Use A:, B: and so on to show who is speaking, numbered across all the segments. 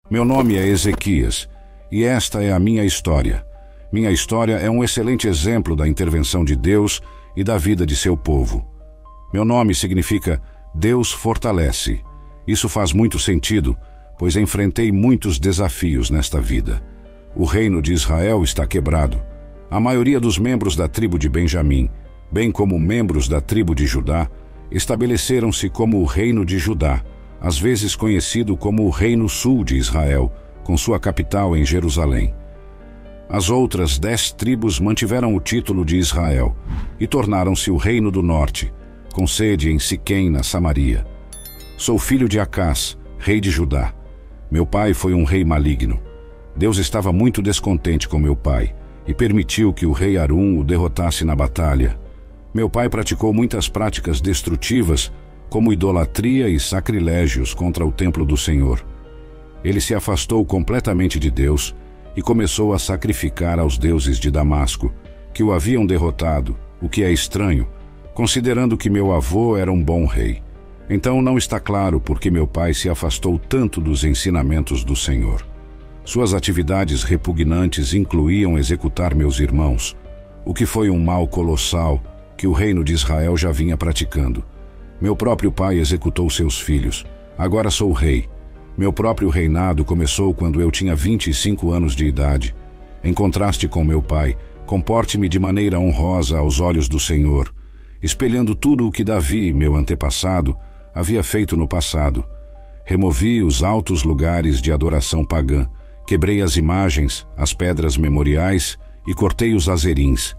A: Meu nome é Ezequias, e esta é a minha história. Minha história é um excelente exemplo da intervenção de Deus e da vida de seu povo. Meu nome significa Deus fortalece. Isso faz muito sentido, pois enfrentei muitos desafios nesta vida. O reino de Israel está quebrado. A maioria dos membros da tribo de Benjamim, bem como membros da tribo de Judá, estabeleceram-se como o reino de Judá, às vezes conhecido como o Reino Sul de Israel, com sua capital em Jerusalém. As outras 10 tribos mantiveram o título de Israel e tornaram-se o Reino do Norte, com sede em Siquém, na Samaria. Sou filho de Acás, rei de Judá. Meu pai foi um rei maligno. Deus estava muito descontente com meu pai e permitiu que o rei Arum o derrotasse na batalha. Meu pai praticou muitas práticas destrutivas, como idolatria e sacrilégios contra o templo do Senhor. Ele se afastou completamente de Deus e começou a sacrificar aos deuses de Damasco, que o haviam derrotado, o que é estranho, considerando que meu avô era um bom rei. Então não está claro por que meu pai se afastou tanto dos ensinamentos do Senhor. Suas atividades repugnantes incluíam executar meus irmãos, o que foi um mal colossal que o reino de Israel já vinha praticando. Meu próprio pai executou seus filhos. Agora sou rei. Meu próprio reinado começou quando eu tinha 25 anos de idade. Em contraste com meu pai, comporte-me de maneira honrosa aos olhos do Senhor, espelhando tudo o que Davi, meu antepassado, havia feito no passado. Removi os altos lugares de adoração pagã, quebrei as imagens, as pedras memoriais e cortei os azerins.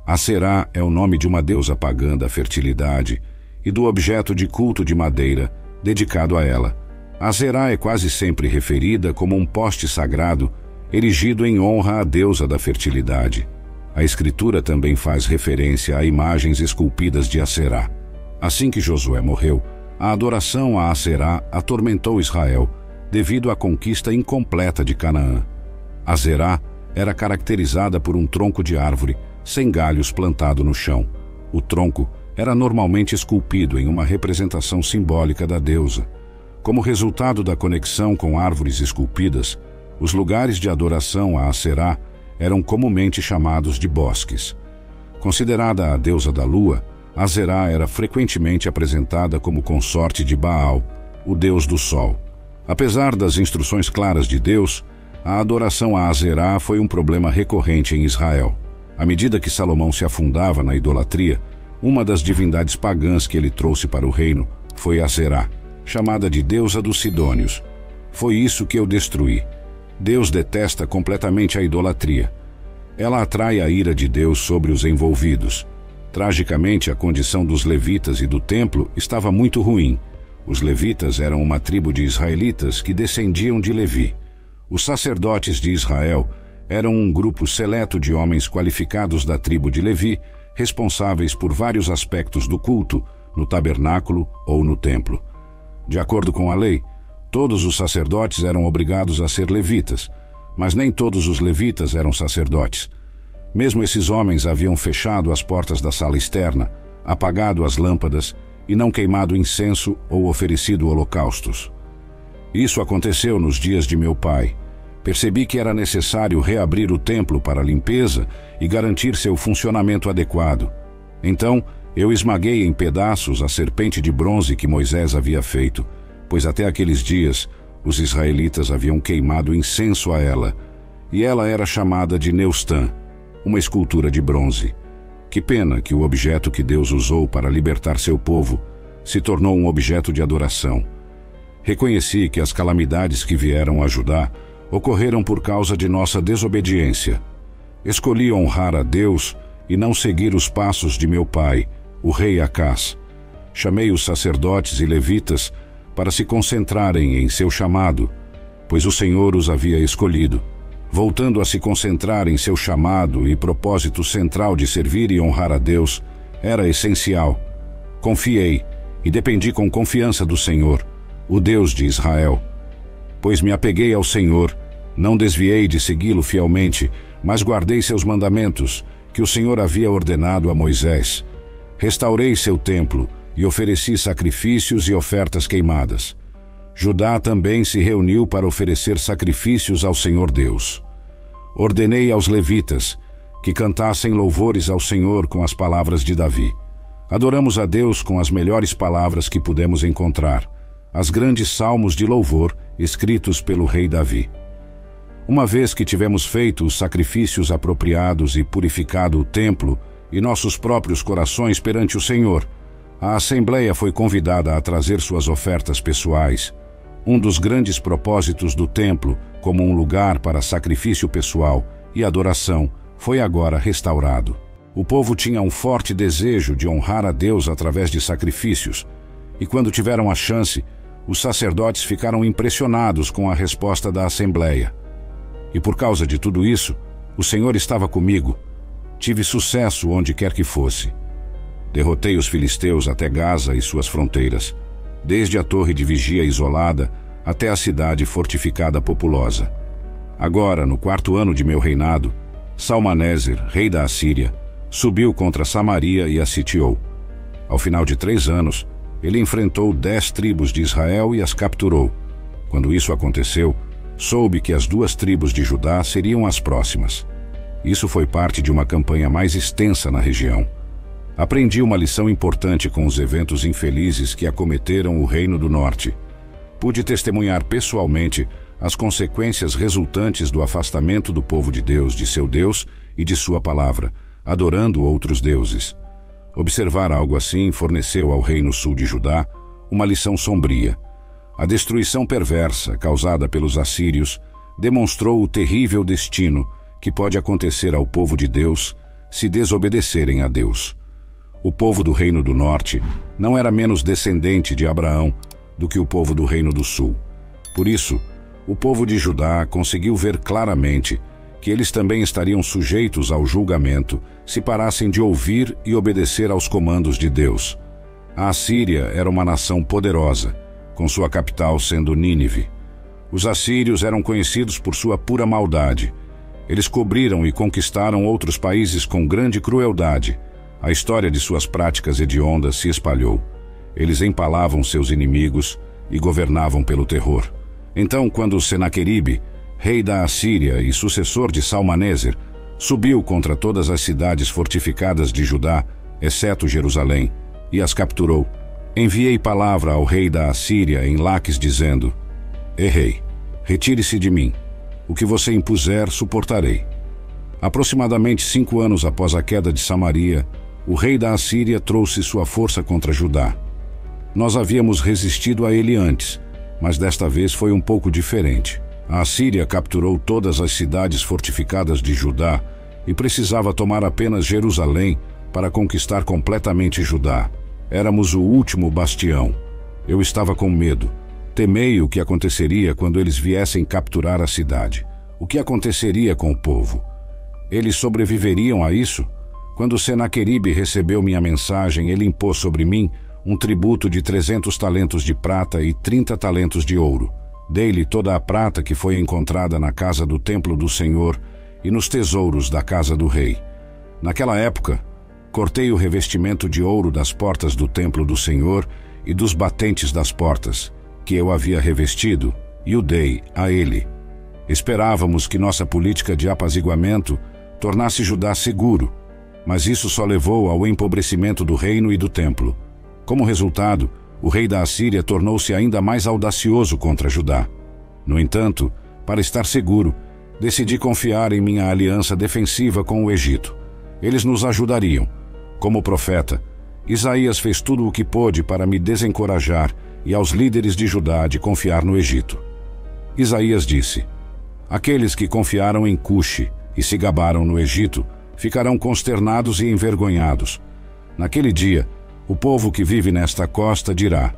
A: Aserá é o nome de uma deusa pagã da fertilidade e do objeto de culto de madeira, dedicado a ela. Aserá é quase sempre referida como um poste sagrado, erigido em honra à deusa da fertilidade. A Escritura também faz referência a imagens esculpidas de Aserá. Assim que Josué morreu, a adoração a Aserá atormentou Israel, devido à conquista incompleta de Canaã. Aserá era caracterizada por um tronco de árvore, sem galhos plantado no chão. O tronco era normalmente esculpido em uma representação simbólica da deusa. Como resultado da conexão com árvores esculpidas, os lugares de adoração a Aserá eram comumente chamados de bosques. Considerada a deusa da lua, Aserá era frequentemente apresentada como consorte de Baal, o deus do sol. Apesar das instruções claras de Deus, a adoração a Aserá foi um problema recorrente em Israel. À medida que Salomão se afundava na idolatria, uma das divindades pagãs que ele trouxe para o reino foi Aserá, chamada de deusa dos Sidônios. Foi isso que eu destruí. Deus detesta completamente a idolatria. Ela atrai a ira de Deus sobre os envolvidos. Tragicamente, a condição dos levitas e do templo estava muito ruim. Os levitas eram uma tribo de israelitas que descendiam de Levi. Os sacerdotes de Israel eram um grupo seleto de homens qualificados da tribo de Levi, responsáveis por vários aspectos do culto, no tabernáculo ou no templo. De acordo com a lei, todos os sacerdotes eram obrigados a ser levitas, mas nem todos os levitas eram sacerdotes. Mesmo esses homens haviam fechado as portas da sala externa, apagado as lâmpadas e não queimado incenso ou oferecido holocaustos. Isso aconteceu nos dias de meu pai. Percebi que era necessário reabrir o templo para a limpeza e garantir seu funcionamento adequado. Então, eu esmaguei em pedaços a serpente de bronze que Moisés havia feito, pois até aqueles dias os israelitas haviam queimado incenso a ela, e ela era chamada de Neustã, uma escultura de bronze. Que pena que o objeto que Deus usou para libertar seu povo se tornou um objeto de adoração. Reconheci que as calamidades que vieram a Judá ocorreram por causa de nossa desobediência. Escolhi honrar a Deus e não seguir os passos de meu pai, o rei Acás. Chamei os sacerdotes e levitas para se concentrarem em seu chamado, pois o Senhor os havia escolhido. Voltando a se concentrar em seu chamado e propósito central de servir e honrar a Deus, era essencial. Confiei e dependi com confiança do Senhor, o Deus de Israel. Pois me apeguei ao Senhor, não desviei de segui-lo fielmente, mas guardei seus mandamentos, que o Senhor havia ordenado a Moisés. Restaurei seu templo e ofereci sacrifícios e ofertas queimadas. Judá também se reuniu para oferecer sacrifícios ao Senhor Deus. Ordenei aos levitas que cantassem louvores ao Senhor com as palavras de Davi. Adoramos a Deus com as melhores palavras que pudemos encontrar, as grandes salmos de louvor escritos pelo rei Davi. Uma vez que tivemos feito os sacrifícios apropriados e purificado o templo e nossos próprios corações perante o Senhor, a Assembleia foi convidada a trazer suas ofertas pessoais. Um dos grandes propósitos do templo, como um lugar para sacrifício pessoal e adoração, foi agora restaurado. O povo tinha um forte desejo de honrar a Deus através de sacrifícios, e quando tiveram a chance, os sacerdotes ficaram impressionados com a resposta da Assembleia. E por causa de tudo isso, o Senhor estava comigo. Tive sucesso onde quer que fosse. Derrotei os filisteus até Gaza e suas fronteiras, desde a torre de vigia isolada até a cidade fortificada populosa. Agora, no 4º ano de meu reinado, Salmaneser, rei da Assíria, subiu contra Samaria e a sitiou. Ao final de 3 anos, ele enfrentou 10 tribos de Israel e as capturou. Quando isso aconteceu, soube que as 2 tribos de Judá seriam as próximas. Isso foi parte de uma campanha mais extensa na região. Aprendi uma lição importante com os eventos infelizes que acometeram o Reino do Norte. Pude testemunhar pessoalmente as consequências resultantes do afastamento do povo de Deus, de seu Deus e de sua palavra, adorando outros deuses. Observar algo assim forneceu ao Reino Sul de Judá uma lição sombria. A destruição perversa causada pelos assírios demonstrou o terrível destino que pode acontecer ao povo de Deus se desobedecerem a Deus. O povo do Reino do Norte não era menos descendente de Abraão do que o povo do Reino do Sul. Por isso, o povo de Judá conseguiu ver claramente que eles também estariam sujeitos ao julgamento se parassem de ouvir e obedecer aos comandos de Deus. A Assíria era uma nação poderosa, com sua capital sendo Nínive. Os assírios eram conhecidos por sua pura maldade. Eles cobriram e conquistaram outros países com grande crueldade. A história de suas práticas hediondas se espalhou. Eles empalavam seus inimigos e governavam pelo terror. Então, quando Senaqueribe, rei da Assíria e sucessor de Salmaneser, subiu contra todas as cidades fortificadas de Judá, exceto Jerusalém, e as capturou, enviei palavra ao rei da Assíria em Laques, dizendo: Errei, retire-se de mim. O que você impuser, suportarei. Aproximadamente 5 anos após a queda de Samaria, o rei da Assíria trouxe sua força contra Judá. Nós havíamos resistido a ele antes, mas desta vez foi um pouco diferente. A Assíria capturou todas as cidades fortificadas de Judá e precisava tomar apenas Jerusalém para conquistar completamente Judá. Éramos o último bastião. Eu estava com medo. Temei o que aconteceria quando eles viessem capturar a cidade. O que aconteceria com o povo? Eles sobreviveriam a isso? Quando Senaqueribe recebeu minha mensagem, ele impôs sobre mim um tributo de 300 talentos de prata e 30 talentos de ouro. Dei-lhe toda a prata que foi encontrada na casa do templo do Senhor e nos tesouros da casa do rei. Naquela época, cortei o revestimento de ouro das portas do templo do Senhor e dos batentes das portas, que eu havia revestido, e o dei a ele. Esperávamos que nossa política de apaziguamento tornasse Judá seguro, mas isso só levou ao empobrecimento do reino e do templo. Como resultado, o rei da Assíria tornou-se ainda mais audacioso contra Judá. No entanto, para estar seguro, decidi confiar em minha aliança defensiva com o Egito. Eles nos ajudariam. Como profeta, Isaías fez tudo o que pôde para me desencorajar e aos líderes de Judá de confiar no Egito. Isaías disse: Aqueles que confiaram em Cuxi e se gabaram no Egito ficarão consternados e envergonhados. Naquele dia, o povo que vive nesta costa dirá: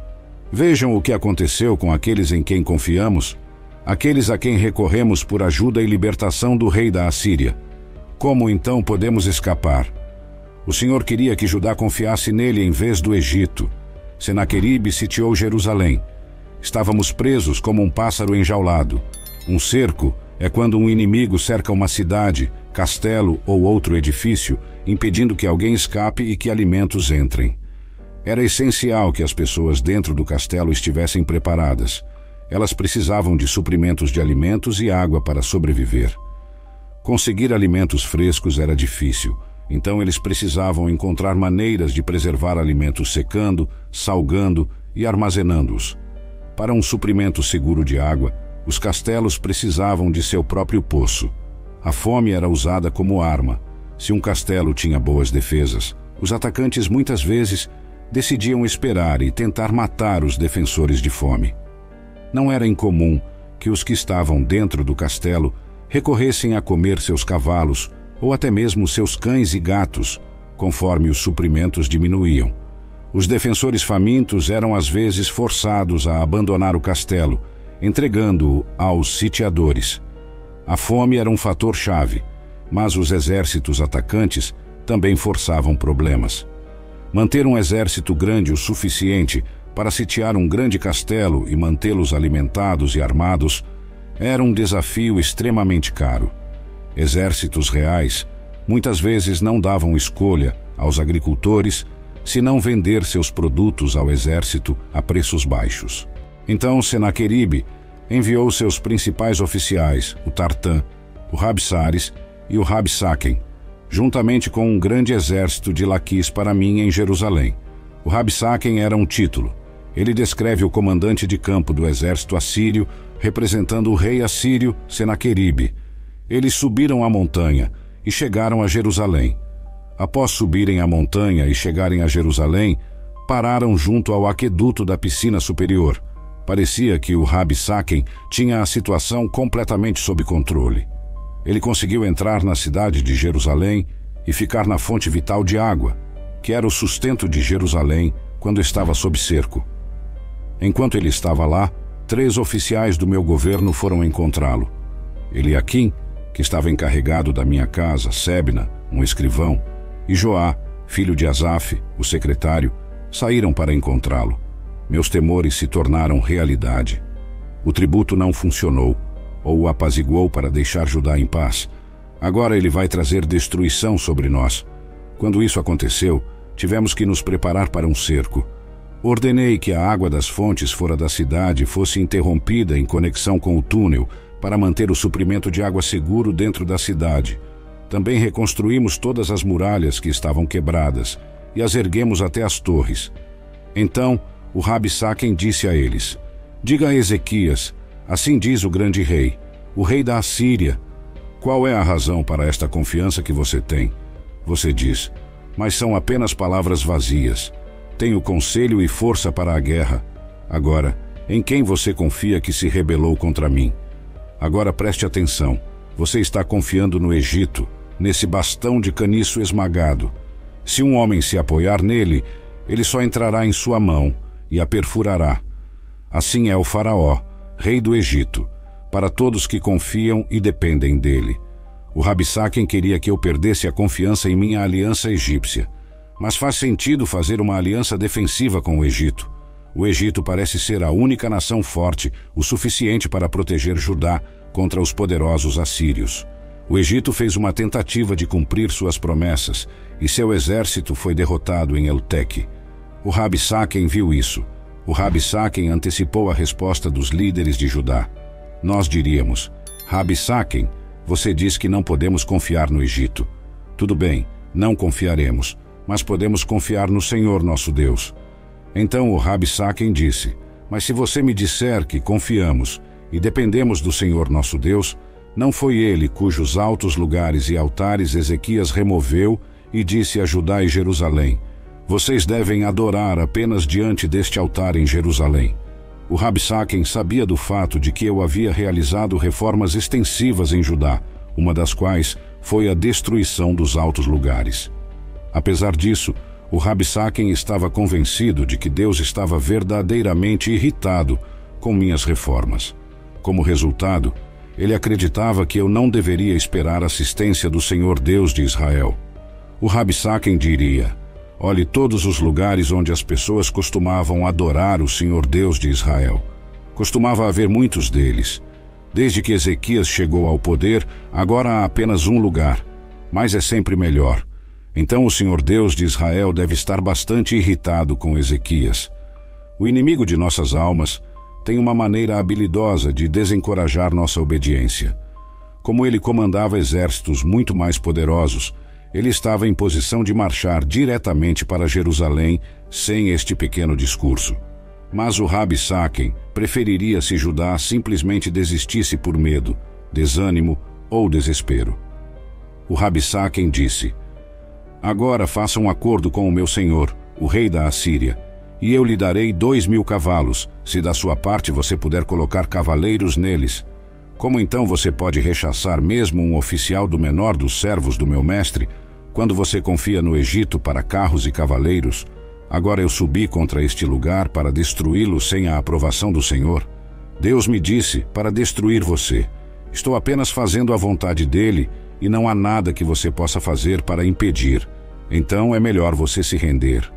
A: Vejam o que aconteceu com aqueles em quem confiamos, aqueles a quem recorremos por ajuda e libertação do rei da Assíria. Como então podemos escapar? O Senhor queria que Judá confiasse nele em vez do Egito. Senaqueribe sitiou Jerusalém. Estávamos presos como um pássaro enjaulado. Um cerco é quando um inimigo cerca uma cidade, castelo ou outro edifício, impedindo que alguém escape e que alimentos entrem. Era essencial que as pessoas dentro do castelo estivessem preparadas. Elas precisavam de suprimentos de alimentos e água para sobreviver. Conseguir alimentos frescos era difícil, então eles precisavam encontrar maneiras de preservar alimentos secando, salgando e armazenando-os. Para um suprimento seguro de água, os castelos precisavam de seu próprio poço. A fome era usada como arma. Se um castelo tinha boas defesas, os atacantes muitas vezes decidiam esperar e tentar matar os defensores de fome. Não era incomum que os que estavam dentro do castelo recorressem a comer seus cavalos ou até mesmo seus cães e gatos, conforme os suprimentos diminuíam. Os defensores famintos eram às vezes forçados a abandonar o castelo, entregando-o aos sitiadores. A fome era um fator-chave, mas os exércitos atacantes também forçavam problemas. Manter um exército grande o suficiente para sitiar um grande castelo e mantê-los alimentados e armados era um desafio extremamente caro. Exércitos reais muitas vezes não davam escolha aos agricultores senão vender seus produtos ao exército a preços baixos. Então Senaqueribe enviou seus principais oficiais, o Tartã, o Rabsares e o Rabsaquem, juntamente com um grande exército de Laquis para mim em Jerusalém. O Rabsaquem era um título. Ele descreve o comandante de campo do exército assírio, representando o rei assírio Senaqueribe. Eles subiram a montanha e chegaram a Jerusalém. Após subirem a montanha e chegarem a Jerusalém, pararam junto ao aqueduto da piscina superior. Parecia que o Rabsaquem tinha a situação completamente sob controle. Ele conseguiu entrar na cidade de Jerusalém e ficar na fonte vital de água, que era o sustento de Jerusalém quando estava sob cerco. Enquanto ele estava lá, 3 oficiais do meu governo foram encontrá-lo. Eliaquim, que estava encarregado da minha casa, Sebna, um escrivão, e Joá, filho de Asaf, o secretário, saíram para encontrá-lo. Meus temores se tornaram realidade. O tributo não funcionou, ou o apaziguou para deixar Judá em paz. Agora ele vai trazer destruição sobre nós. Quando isso aconteceu, tivemos que nos preparar para um cerco. Ordenei que a água das fontes fora da cidade fosse interrompida em conexão com o túnel para manter o suprimento de água seguro dentro da cidade. Também reconstruímos todas as muralhas que estavam quebradas e as erguemos até as torres. Então, o Rabsaquem disse a eles: diga a Ezequias, assim diz o grande rei, o rei da Assíria, qual é a razão para esta confiança que você tem? Você diz, mas são apenas palavras vazias. Tenho conselho e força para a guerra. Agora, em quem você confia que se rebelou contra mim? Agora preste atenção. Você está confiando no Egito, nesse bastão de caniço esmagado. Se um homem se apoiar nele, ele só entrará em sua mão e a perfurará. Assim é o faraó, rei do Egito, para todos que confiam e dependem dele. O Rabsaquem queria que eu perdesse a confiança em minha aliança egípcia. Mas faz sentido fazer uma aliança defensiva com o Egito. O Egito parece ser a única nação forte o suficiente para proteger Judá contra os poderosos assírios. O Egito fez uma tentativa de cumprir suas promessas e seu exército foi derrotado em Elteque. O Rabsaquem viu isso. O Rabsaquem antecipou a resposta dos líderes de Judá. Nós diríamos: Rabsaquem, você diz que não podemos confiar no Egito. Tudo bem, não confiaremos, mas podemos confiar no Senhor nosso Deus. Então o Rabsaquem disse: mas se você me disser que confiamos e dependemos do Senhor nosso Deus, não foi ele cujos altos lugares e altares Ezequias removeu e disse a Judá e Jerusalém: vocês devem adorar apenas diante deste altar em Jerusalém. O Rabsaquem sabia do fato de que eu havia realizado reformas extensivas em Judá, uma das quais foi a destruição dos altos lugares. Apesar disso, o Rabsaquem estava convencido de que Deus estava verdadeiramente irritado com minhas reformas. Como resultado, ele acreditava que eu não deveria esperar assistência do Senhor Deus de Israel. O Rabsaquem diria: olhe todos os lugares onde as pessoas costumavam adorar o Senhor Deus de Israel. Costumava haver muitos deles. Desde que Ezequias chegou ao poder, agora há apenas um lugar, mas é sempre melhor. Então o Senhor Deus de Israel deve estar bastante irritado com Ezequias. O inimigo de nossas almas tem uma maneira habilidosa de desencorajar nossa obediência. Como ele comandava exércitos muito mais poderosos, ele estava em posição de marchar diretamente para Jerusalém sem este pequeno discurso. Mas o Rabi Saquen preferiria se Judá simplesmente desistisse por medo, desânimo ou desespero. O Rabi Saquen disse: agora faça um acordo com o meu senhor, o rei da Assíria, e eu lhe darei 2.000 cavalos, se da sua parte você puder colocar cavaleiros neles. Como então você pode rechaçar mesmo um oficial do menor dos servos do meu mestre, quando você confia no Egito para carros e cavaleiros? Agora eu subi contra este lugar para destruí-lo sem a aprovação do Senhor. Deus me disse para destruir você. Estou apenas fazendo a vontade dele e não há nada que você possa fazer para impedir. Então é melhor você se render.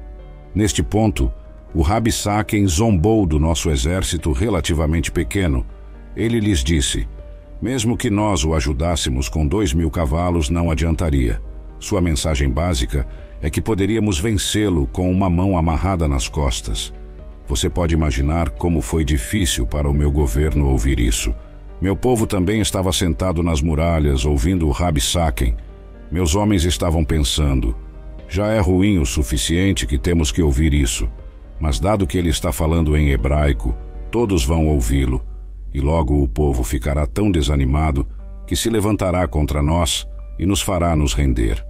A: Neste ponto, o Rabi Saquen zombou do nosso exército relativamente pequeno. Ele lhes disse: mesmo que nós o ajudássemos com 2.000 cavalos, não adiantaria. Sua mensagem básica é que poderíamos vencê-lo com uma mão amarrada nas costas. Você pode imaginar como foi difícil para o meu governo ouvir isso. Meu povo também estava sentado nas muralhas, ouvindo o Rabi Saquen. Meus homens estavam pensando: já é ruim o suficiente que temos que ouvir isso. Mas dado que ele está falando em hebraico, todos vão ouvi-lo, e logo o povo ficará tão desanimado que se levantará contra nós e nos fará nos render.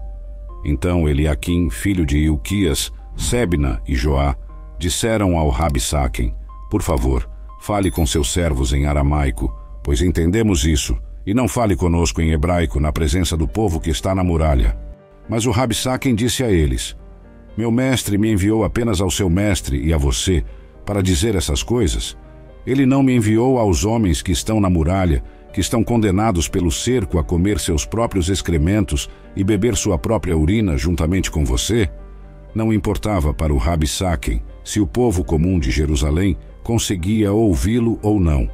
A: Então Eliaquim, filho de Ilquias, Sebna e Joá, disseram ao Rabi Saquen: por favor, fale com seus servos em aramaico, pois entendemos isso, e não fale conosco em hebraico na presença do povo que está na muralha. Mas o Rabi Saquen disse a eles: meu mestre me enviou apenas ao seu mestre e a você para dizer essas coisas. Ele não me enviou aos homens que estão na muralha, que estão condenados pelo cerco a comer seus próprios excrementos e beber sua própria urina juntamente com você? Não importava para o Rabi Saquen se o povo comum de Jerusalém conseguia ouvi-lo ou não.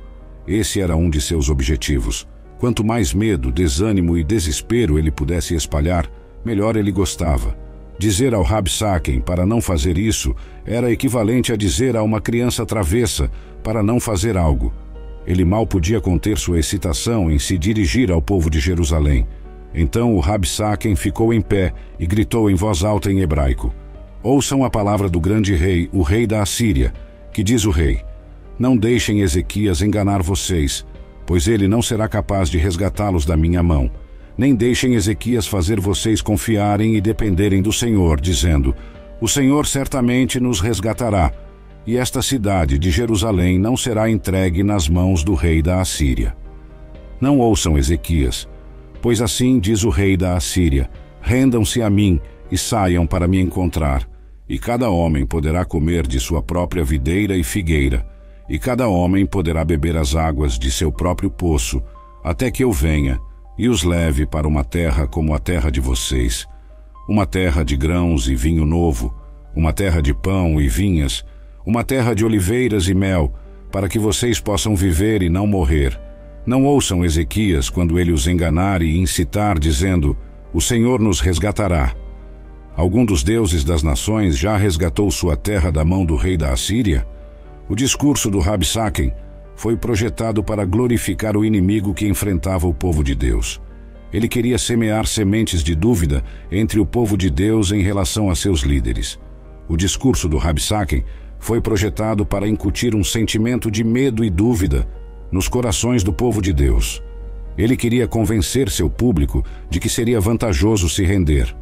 A: Esse era um de seus objetivos. Quanto mais medo, desânimo e desespero ele pudesse espalhar, melhor ele gostava. Dizer ao Rabi Saquen para não fazer isso era equivalente a dizer a uma criança travessa para não fazer algo. Ele mal podia conter sua excitação em se dirigir ao povo de Jerusalém. Então o Rabi Saquen ficou em pé e gritou em voz alta em hebraico: ouçam a palavra do grande rei, o rei da Assíria, que diz o rei: não deixem Ezequias enganar vocês, pois ele não será capaz de resgatá-los da minha mão. Nem deixem Ezequias fazer vocês confiarem e dependerem do Senhor, dizendo: o Senhor certamente nos resgatará, e esta cidade de Jerusalém não será entregue nas mãos do rei da Assíria. Não ouçam Ezequias, pois assim diz o rei da Assíria: rendam-se a mim e saiam para me encontrar, e cada homem poderá comer de sua própria videira e figueira, e cada homem poderá beber as águas de seu próprio poço, até que eu venha e os leve para uma terra como a terra de vocês, uma terra de grãos e vinho novo, uma terra de pão e vinhas, uma terra de oliveiras e mel, para que vocês possam viver e não morrer. Não ouçam Ezequias quando ele os enganar e incitar, dizendo: o Senhor nos resgatará. Algum dos deuses das nações já resgatou sua terra da mão do rei da Assíria? O discurso do Rabi Saquen foi projetado para glorificar o inimigo que enfrentava o povo de Deus. Ele queria semear sementes de dúvida entre o povo de Deus em relação a seus líderes. O discurso do Rabi Saquen foi projetado para incutir um sentimento de medo e dúvida nos corações do povo de Deus. Ele queria convencer seu público de que seria vantajoso se render.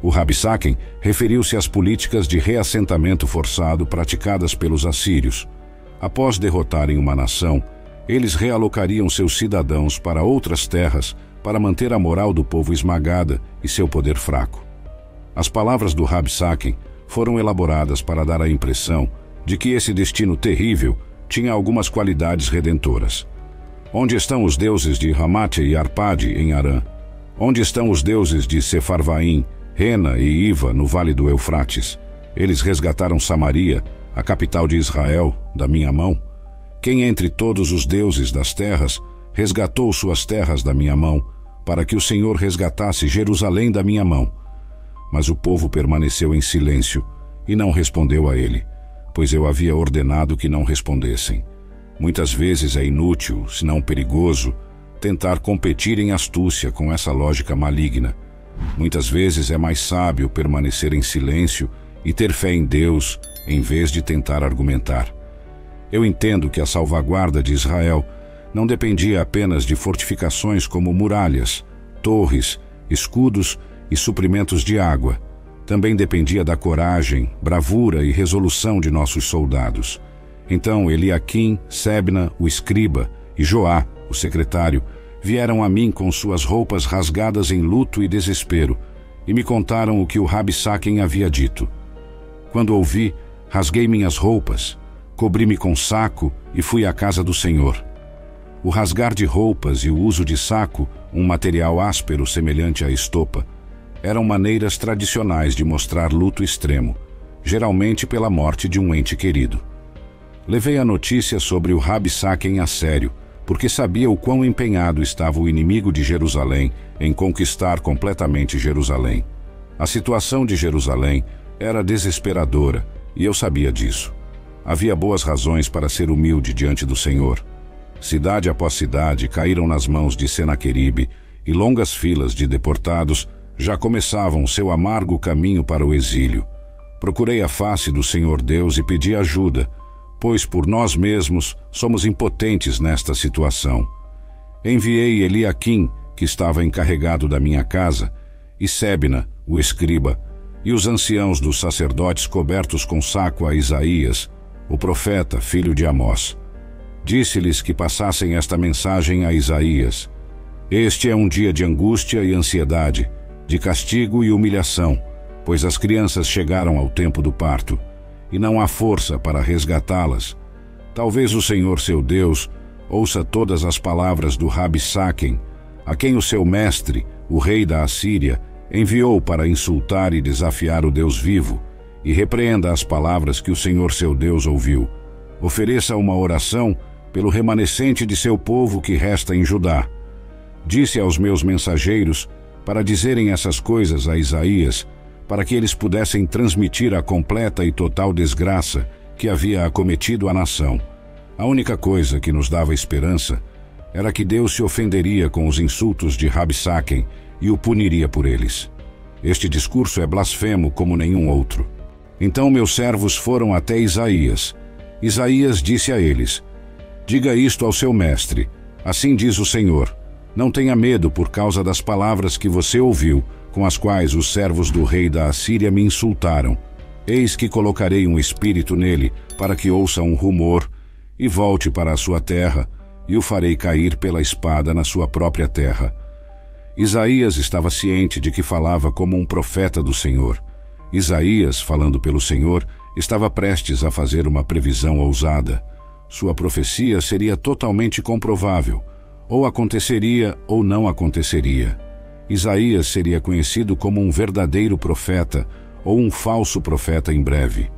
A: O Rabi Saquen referiu-se às políticas de reassentamento forçado praticadas pelos assírios. Após derrotarem uma nação, eles realocariam seus cidadãos para outras terras para manter a moral do povo esmagada e seu poder fraco. As palavras do Rabi Saquen foram elaboradas para dar a impressão de que esse destino terrível tinha algumas qualidades redentoras. Onde estão os deuses de Ramate e Arpade em Arã? Onde estão os deuses de Sefarvaim, Rena e Iva no vale do Eufrates? Eles resgataram Samaria, a capital de Israel, da minha mão. Quem entre todos os deuses das terras resgatou suas terras da minha mão, para que o Senhor resgatasse Jerusalém da minha mão? Mas o povo permaneceu em silêncio e não respondeu a ele, pois eu havia ordenado que não respondessem. Muitas vezes é inútil, se não perigoso, tentar competir em astúcia com essa lógica maligna. Muitas vezes é mais sábio permanecer em silêncio e ter fé em Deus, em vez de tentar argumentar. Eu entendo que a salvaguarda de Israel não dependia apenas de fortificações como muralhas, torres, escudos e suprimentos de água. Também dependia da coragem, bravura e resolução de nossos soldados. Então Eliaquim, Sebna, o escriba, e Joá, o secretário, vieram a mim com suas roupas rasgadas em luto e desespero, e me contaram o que o Rabsaquem havia dito. Quando ouvi, rasguei minhas roupas, cobri-me com saco e fui à casa do Senhor. O rasgar de roupas e o uso de saco, um material áspero semelhante à estopa, eram maneiras tradicionais de mostrar luto extremo, geralmente pela morte de um ente querido. Levei a notícia sobre o Rabsaquem a sério, porque sabia o quão empenhado estava o inimigo de Jerusalém em conquistar completamente Jerusalém. A situação de Jerusalém era desesperadora, e eu sabia disso. Havia boas razões para ser humilde diante do Senhor. Cidade após cidade caíram nas mãos de Senaqueribe, e longas filas de deportados já começavam seu amargo caminho para o exílio. Procurei a face do Senhor Deus e pedi ajuda, pois por nós mesmos somos impotentes nesta situação. Enviei Eliaquim, que estava encarregado da minha casa, e Sebna, o escriba, e os anciãos dos sacerdotes cobertos com saco a Isaías, o profeta, filho de Amós. Disse-lhes que passassem esta mensagem a Isaías: Este é um dia de angústia e ansiedade, de castigo e humilhação, pois as crianças chegaram ao tempo do parto, e não há força para resgatá-las. Talvez o Senhor seu Deus ouça todas as palavras do Rabsaquem, a quem o seu mestre, o rei da Assíria, enviou para insultar e desafiar o Deus vivo, e repreenda as palavras que o Senhor seu Deus ouviu. Ofereça uma oração pelo remanescente de seu povo que resta em Judá. Disse aos meus mensageiros para dizerem essas coisas a Isaías, para que eles pudessem transmitir a completa e total desgraça que havia acometido a nação. A única coisa que nos dava esperança era que Deus se ofenderia com os insultos de Rabsaquem e o puniria por eles. Este discurso é blasfemo como nenhum outro. Então meus servos foram até Isaías. Isaías disse a eles: Diga isto ao seu mestre, assim diz o Senhor: Não tenha medo por causa das palavras que você ouviu, com as quais os servos do rei da Assíria me insultaram. Eis que colocarei um espírito nele, para que ouça um rumor, e volte para a sua terra, e o farei cair pela espada na sua própria terra. Isaías estava ciente de que falava como um profeta do Senhor. Isaías, falando pelo Senhor, estava prestes a fazer uma previsão ousada. Sua profecia seria totalmente comprovável. Ou aconteceria ou não aconteceria. Isaías seria conhecido como um verdadeiro profeta ou um falso profeta em breve.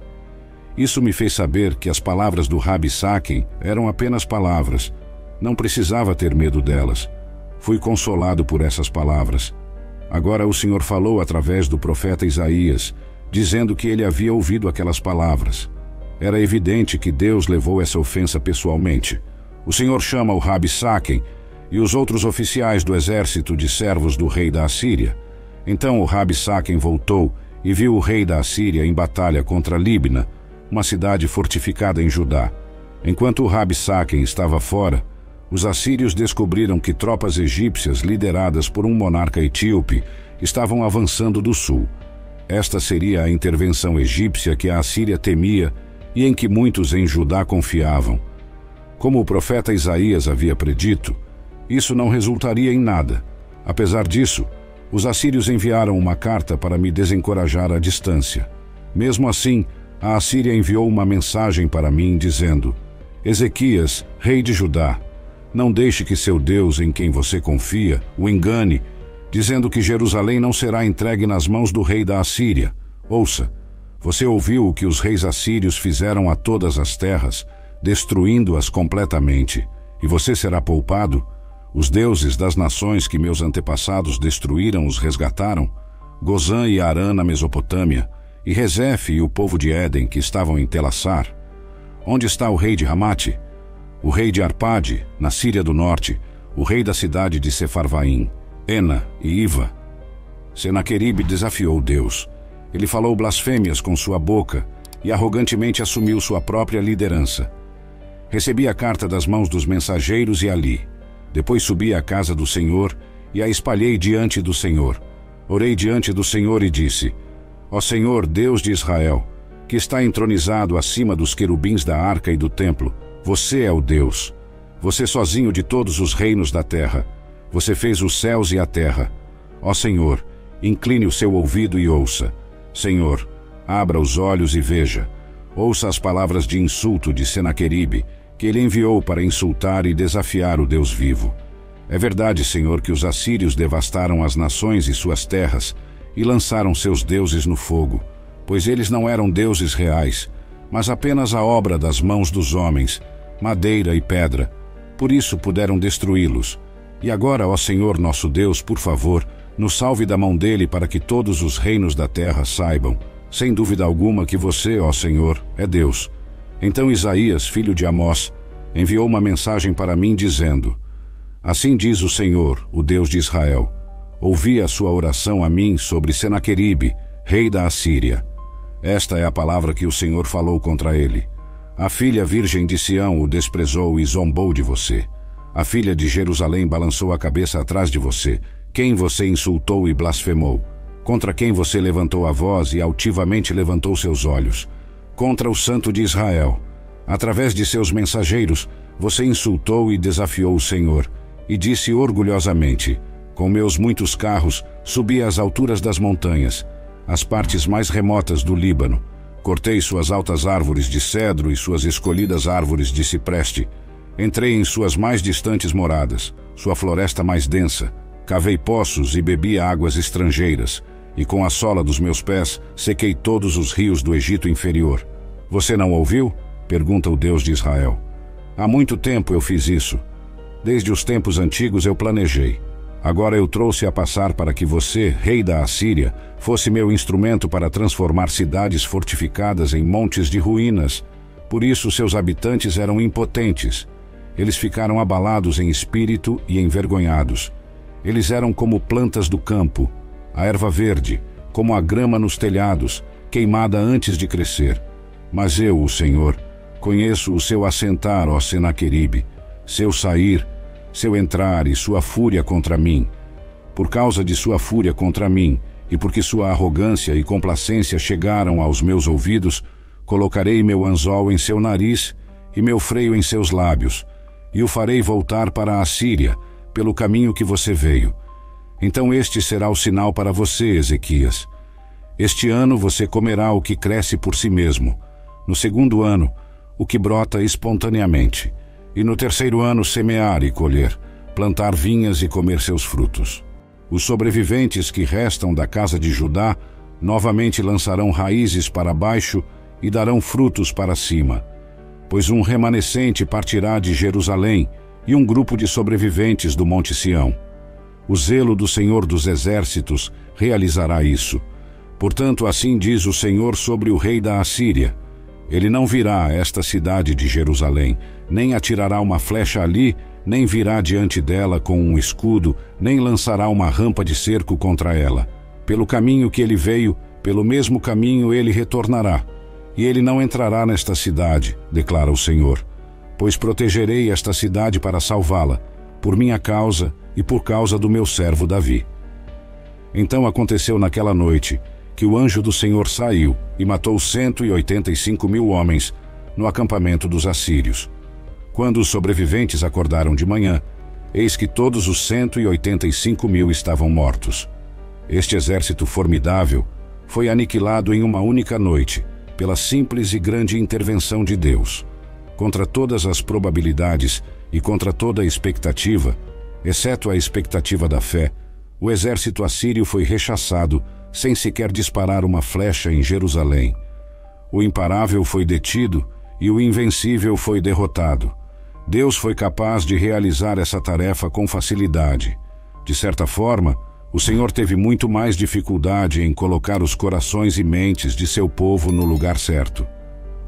A: Isso me fez saber que as palavras do Rabsaquem eram apenas palavras. Não precisava ter medo delas. Fui consolado por essas palavras. Agora o Senhor falou através do profeta Isaías, dizendo que ele havia ouvido aquelas palavras. Era evidente que Deus levou essa ofensa pessoalmente. O Senhor chama o Rabsaquem e os outros oficiais do exército de servos do rei da Assíria. Então o Rabsaquem voltou e viu o rei da Assíria em batalha contra Libna, uma cidade fortificada em Judá. Enquanto o Rabsaquem estava fora, os assírios descobriram que tropas egípcias lideradas por um monarca etíope estavam avançando do sul. Esta seria a intervenção egípcia que a Assíria temia e em que muitos em Judá confiavam. Como o profeta Isaías havia predito, isso não resultaria em nada. Apesar disso, os assírios enviaram uma carta para me desencorajar à distância. Mesmo assim, a Assíria enviou uma mensagem para mim dizendo: Ezequias, rei de Judá, não deixe que seu Deus, em quem você confia, o engane, dizendo que Jerusalém não será entregue nas mãos do rei da Assíria. Ouça, você ouviu o que os reis assírios fizeram a todas as terras, destruindo-as completamente, e você será poupado? Os deuses das nações que meus antepassados destruíram os resgataram, Gozã e Harã na Mesopotâmia, e Rezefe e o povo de Éden que estavam em Telassar. Onde está o rei de Ramate? o rei de Arpade, na Síria do Norte, o rei da cidade de Sefarvaim, Ena e Iva. Senaqueribe desafiou Deus. Ele falou blasfêmias com sua boca e arrogantemente assumiu sua própria liderança. Recebi a carta das mãos dos mensageiros e a li. Depois subi à casa do Senhor e a espalhei diante do Senhor. Orei diante do Senhor e disse: Ó Senhor, Deus de Israel, que está entronizado acima dos querubins da arca e do templo, você é o Deus. Você sozinho de todos os reinos da terra. Você fez os céus e a terra. Ó Senhor, incline o seu ouvido e ouça. Senhor, abra os olhos e veja. Ouça as palavras de insulto de Senaqueribe, que ele enviou para insultar e desafiar o Deus vivo. É verdade, Senhor, que os assírios devastaram as nações e suas terras e lançaram seus deuses no fogo, pois eles não eram deuses reais, mas apenas a obra das mãos dos homens, madeira e pedra. Por isso puderam destruí-los. E agora, ó Senhor nosso Deus, por favor, nos salve da mão dele para que todos os reinos da terra saibam, sem dúvida alguma, que você, ó Senhor, é Deus. Então Isaías, filho de Amós, enviou uma mensagem para mim dizendo: Assim diz o Senhor, o Deus de Israel: ouvi a sua oração a mim sobre Senaqueribe, rei da Assíria. Esta é a palavra que o Senhor falou contra ele. A filha virgem de Sião o desprezou e zombou de você. A filha de Jerusalém balançou a cabeça atrás de você, quem você insultou e blasfemou, contra quem você levantou a voz e altivamente levantou seus olhos, contra o Santo de Israel. Através de seus mensageiros, você insultou e desafiou o Senhor, e disse orgulhosamente: com meus muitos carros, subi às alturas das montanhas, às partes mais remotas do Líbano. Cortei suas altas árvores de cedro e suas escolhidas árvores de cipreste. Entrei em suas mais distantes moradas, sua floresta mais densa. Cavei poços e bebi águas estrangeiras, e com a sola dos meus pés sequei todos os rios do Egito inferior. Você não ouviu? Pergunta o Deus de Israel. Há muito tempo eu fiz isso. Desde os tempos antigos eu planejei. Agora eu trouxe a passar para que você, rei da Assíria, fosse meu instrumento para transformar cidades fortificadas em montes de ruínas. Por isso seus habitantes eram impotentes. Eles ficaram abalados em espírito e envergonhados. Eles eram como plantas do campo, a erva verde, como a grama nos telhados, queimada antes de crescer. Mas eu, o Senhor, conheço o seu assentar, ó Senaqueribe, seu sair, seu entrar e sua fúria contra mim. Por causa de sua fúria contra mim, e porque sua arrogância e complacência chegaram aos meus ouvidos, colocarei meu anzol em seu nariz e meu freio em seus lábios, e o farei voltar para a Assíria, pelo caminho que você veio. Então este será o sinal para você, Ezequias. Este ano você comerá o que cresce por si mesmo. No segundo ano, o que brota espontaneamente. E no terceiro ano semear e colher, plantar vinhas e comer seus frutos. Os sobreviventes que restam da casa de Judá novamente lançarão raízes para baixo e darão frutos para cima. Pois um remanescente partirá de Jerusalém e um grupo de sobreviventes do Monte Sião. O zelo do Senhor dos Exércitos realizará isso. Portanto, assim diz o Senhor sobre o rei da Assíria: ele não virá a esta cidade de Jerusalém, nem atirará uma flecha ali, nem virá diante dela com um escudo, nem lançará uma rampa de cerco contra ela. Pelo caminho que ele veio, pelo mesmo caminho ele retornará. E ele não entrará nesta cidade, declara o Senhor, pois protegerei esta cidade para salvá-la, por minha causa e por causa do meu servo Davi. Então aconteceu naquela noite que o anjo do Senhor saiu e matou 185.000 homens no acampamento dos assírios. Quando os sobreviventes acordaram de manhã, eis que todos os 185.000 estavam mortos. Este exército formidável foi aniquilado em uma única noite, pela simples e grande intervenção de Deus. Contra todas as probabilidades e contra toda a expectativa, exceto a expectativa da fé, o exército assírio foi rechaçado sem sequer disparar uma flecha em Jerusalém. O imparável foi detido e o invencível foi derrotado. Deus foi capaz de realizar essa tarefa com facilidade. De certa forma, o Senhor teve muito mais dificuldade em colocar os corações e mentes de seu povo no lugar certo.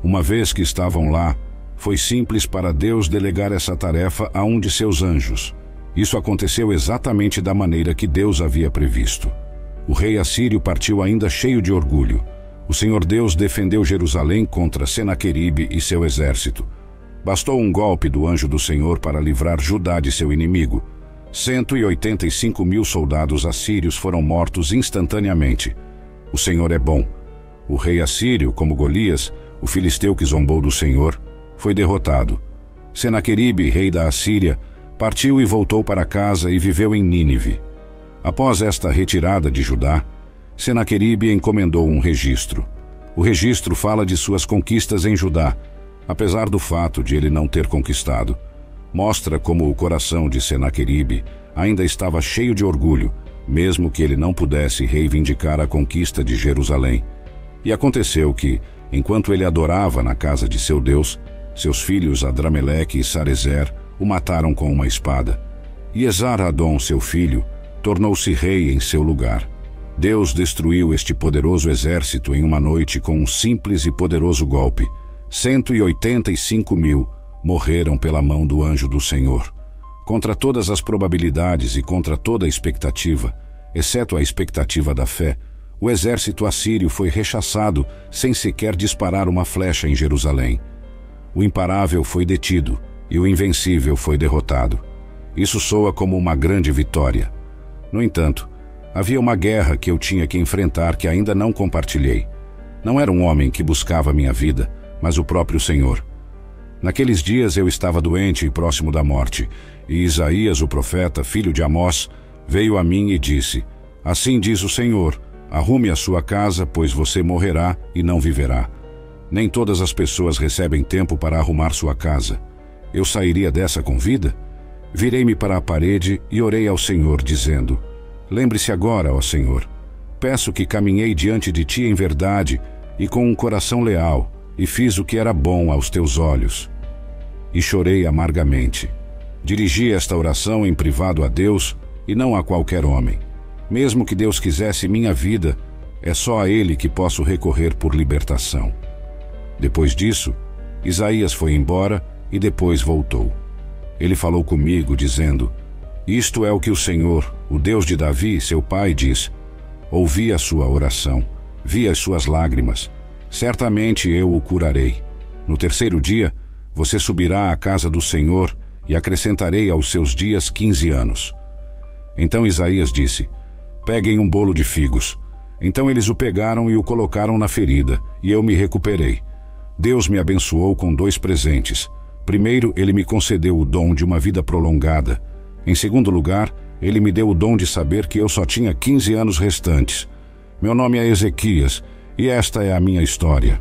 A: Uma vez que estavam lá, Foi simples para Deus delegar essa tarefa a um de seus anjos. Isso aconteceu exatamente da maneira que Deus havia previsto. O rei assírio partiu ainda cheio de orgulho. O Senhor Deus defendeu Jerusalém contra Senaqueribe e seu exército. Bastou um golpe do anjo do Senhor para livrar Judá de seu inimigo. 185.000 soldados assírios foram mortos instantaneamente. O Senhor é bom. O rei assírio, como Golias, o filisteu que zombou do Senhor, foi derrotado. Senaqueribe, rei da Assíria, partiu e voltou para casa e viveu em Nínive. Após esta retirada de Judá, Senaqueribe encomendou um registro. O registro fala de suas conquistas em Judá, apesar do fato de ele não ter conquistado. Mostra como o coração de Senaqueribe ainda estava cheio de orgulho, mesmo que ele não pudesse reivindicar a conquista de Jerusalém. E aconteceu que, enquanto ele adorava na casa de seu Deus, seus filhos Adrameleque e Sarezer o mataram com uma espada. E Esar-Adom, seu filho, tornou-se rei em seu lugar. Deus destruiu este poderoso exército em uma noite com um simples e poderoso golpe. 185.000 morreram pela mão do anjo do Senhor. Contra todas as probabilidades e contra toda a expectativa, exceto a expectativa da fé, o exército assírio foi rechaçado sem sequer disparar uma flecha em Jerusalém. O imparável foi detido e o invencível foi derrotado. Isso soa como uma grande vitória. No entanto, havia uma guerra que eu tinha que enfrentar que ainda não compartilhei. Não era um homem que buscava minha vida, mas o próprio Senhor. Naqueles dias eu estava doente e próximo da morte, e Isaías, o profeta, filho de Amós, veio a mim e disse: Assim diz o Senhor, arrume a sua casa, pois você morrerá e não viverá. Nem todas as pessoas recebem tempo para arrumar sua casa. Eu sairia dessa com vida? Virei-me para a parede e orei ao Senhor, dizendo: Lembre-se agora, ó Senhor, peço que caminhei diante de ti em verdade e com um coração leal, e fiz o que era bom aos teus olhos. E chorei amargamente. Dirigi esta oração em privado a Deus e não a qualquer homem. Mesmo que Deus quisesse minha vida, é só a Ele que posso recorrer por libertação. Depois disso, Isaías foi embora e depois voltou. Ele falou comigo, dizendo: Isto é o que o Senhor, o Deus de Davi, seu pai, diz: Ouvi a sua oração, vi as suas lágrimas. Certamente eu o curarei. No terceiro dia, você subirá à casa do Senhor e acrescentarei aos seus dias 15 anos. Então Isaías disse: Peguem um bolo de figos. Então eles o pegaram e o colocaram na ferida, e eu me recuperei. Deus me abençoou com 2 presentes. Primeiro, ele me concedeu o dom de uma vida prolongada. Em segundo lugar, ele me deu o dom de saber que eu só tinha 15 anos restantes. Meu nome é Ezequias, e esta é a minha história.